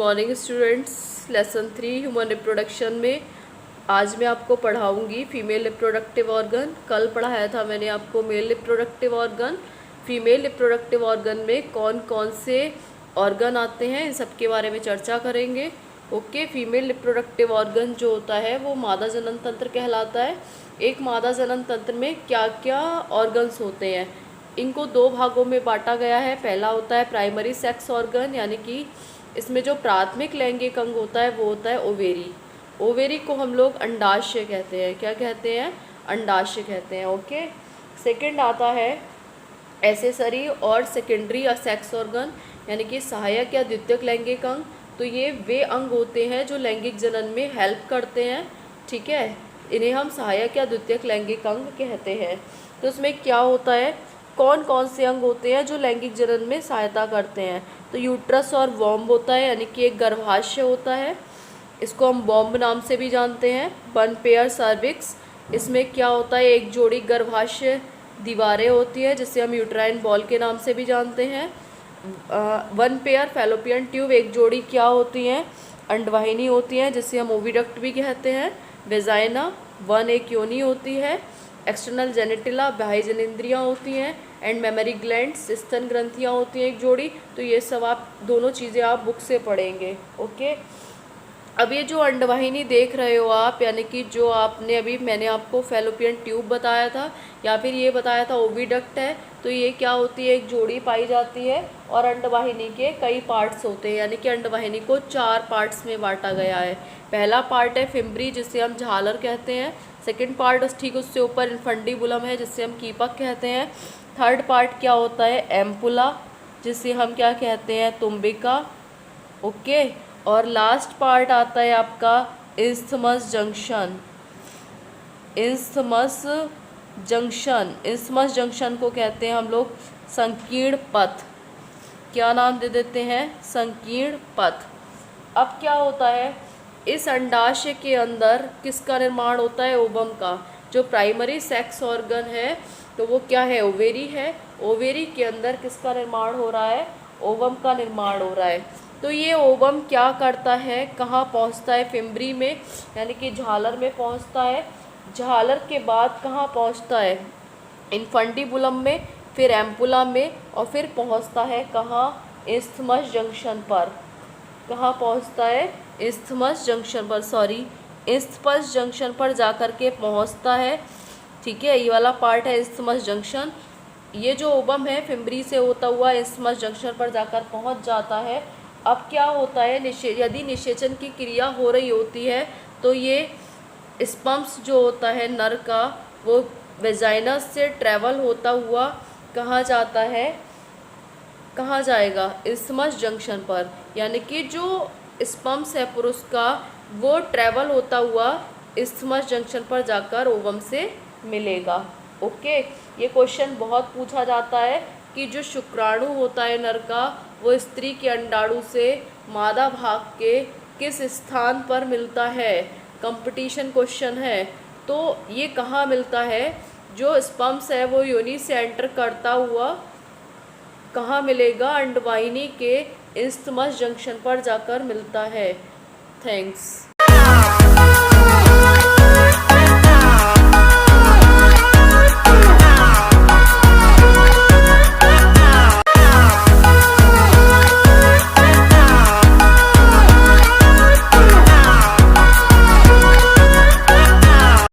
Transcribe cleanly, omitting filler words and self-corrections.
Morning students. Lesson 3 human reproduction में आज मैं आपको पढ़ाऊंगी फीमेल रिप्रोडक्टिव ऑर्गन। कल पढ़ाया था मैंने आपको male reproductive organ. Female reproductive organ में कौन कौन से ऑर्गन आते हैं इन सब के बारे में चर्चा करेंगे। ओके, फीमेल रिप्रोडक्टिव ऑर्गन जो होता है वो मादा जनन तंत्र कहलाता है। एक मादा जनन तंत्र में क्या क्या ऑर्गन्स होते हैं, इनको दो भागों में बांटा गया है। पहला होता है प्राइमरी सेक्स ऑर्गन, यानी कि इसमें जो प्राथमिक लैंगिक अंग होता है वो होता है ओवेरी। ओवेरी को हम लोग अंडाशय कहते हैं। क्या कहते हैं? अंडाशय कहते हैं। ओके, सेकंड आता है एसेसरी और सेकेंडरी सेक्स ऑर्गन, यानी कि सहायक या द्वितीयक लैंगिक अंग। तो ये वे अंग होते हैं जो लैंगिक जनन में हेल्प करते हैं। ठीक है, इन्हें हम सहायक या द्वितीयक लैंगिक अंग कहते हैं। तो उसमें क्या होता है, कौन कौन से अंग होते हैं जो लैंगिक जनन में सहायता करते हैं? तो यूट्रस और वॉम्ब होता है, यानी कि एक गर्भाशय होता है, इसको हम वॉम्ब नाम से भी जानते हैं। 1 पेयर सर्विक्स, इसमें क्या होता है, एक जोड़ी गर्भाशय दीवारें होती है जिसे हम यूट्राइन बॉल के नाम से भी जानते हैं। 1 पेयर फैलोपियन ट्यूब, एक जोड़ी क्या होती हैं, अंडवाहिनी होती हैं जिसे हम ओविडक्ट भी कहते हैं। वेजाइना 1 एक योनि होती है। एक्सटर्नल जेनिटिला बाह्य जनेंद्रियाँ होती हैं। एंड मेमरी ग्लैंड्स स्तन ग्रंथियाँ होती हैं एक जोड़ी। तो ये सब आप दोनों चीज़ें आप बुक से पढ़ेंगे। ओके, अब ये जो अंडवाहिनी देख रहे हो आप, यानी कि जो आपने अभी मैंने आपको फैलोपियन ट्यूब बताया था या फिर ये बताया था ओविडक्ट है, तो ये क्या होती है, एक जोड़ी पाई जाती है और अंडवाहिनी के कई पार्ट्स होते हैं, यानी कि अंडवाहिनी को 4 पार्ट्स में बांटा गया है। पहला पार्ट है फिम्बरी जिसे हम झालर कहते हैं। सेकंड पार्ट ठीक उससे ऊपर इन्फंडिबुलम है जिसे हम कीपक कहते हैं। थर्ड पार्ट क्या होता है, एम्पुला, जिसे हम क्या कहते हैं, तुम्बिका। ओके, और लास्ट पार्ट आता है आपका isthmus junction. Isthmus junction, isthmus junction को कहते हैं हम लोग संकीर्ण पथ। क्या नाम दे देते हैं, संकीर्ण पथ। अब क्या होता है, इस अंडाशय के अंदर किसका निर्माण होता है, ओवम का। जो प्राइमरी सेक्स ऑर्गन है तो वो क्या है, ओवेरी है। ओवेरी के अंदर किसका निर्माण हो रहा है, ओवम का निर्माण हो रहा है। तो ये ओवम क्या करता है, कहाँ पहुँचता है, फिम्बरी में, यानी कि झालर में पहुँचता है। झालर के बाद कहाँ पहुँचता है, इन्फंडिबुलम में, फिर एम्पुला में, और फिर पहुँचता है कहाँ, इस्थमस जंक्शन पर। कहाँ पहुँचता है, इस्थमस जंक्शन पर, सॉरी इस्थमस जंक्शन पर जाकर के पहुँचता है। ठीक है, ये वाला पार्ट है इस्थमस जंक्शन। ये जो ओवम है फिम्बरी से होता हुआ इस्थमस जंक्शन पर जाकर पहुँच जाता है। अब क्या होता है, यदि निषेचन की क्रिया हो रही होती है तो ये स्पम्स जो होता है नर का, वो वेजाइनस से ट्रैवल होता हुआ कहाँ जाता है, कहाँ जाएगा, इस्थमस जंक्शन पर। यानी कि जो स्पम्स है पुरुष का वो ट्रैवल होता हुआ इस्थमस जंक्शन पर जाकर ओवम से मिलेगा। ओके, ये क्वेश्चन बहुत पूछा जाता है कि जो शुक्राणु होता है नर का वो स्त्री के अंडाणु से मादा भाग के किस स्थान पर मिलता है, कंपटीशन क्वेश्चन है। तो ये कहाँ मिलता है, जो स्पर्म्स है वो योनि से एंटर करता हुआ कहाँ मिलेगा, अंडवाहिनी के इस्थमस जंक्शन पर जाकर मिलता है। थैंक्स।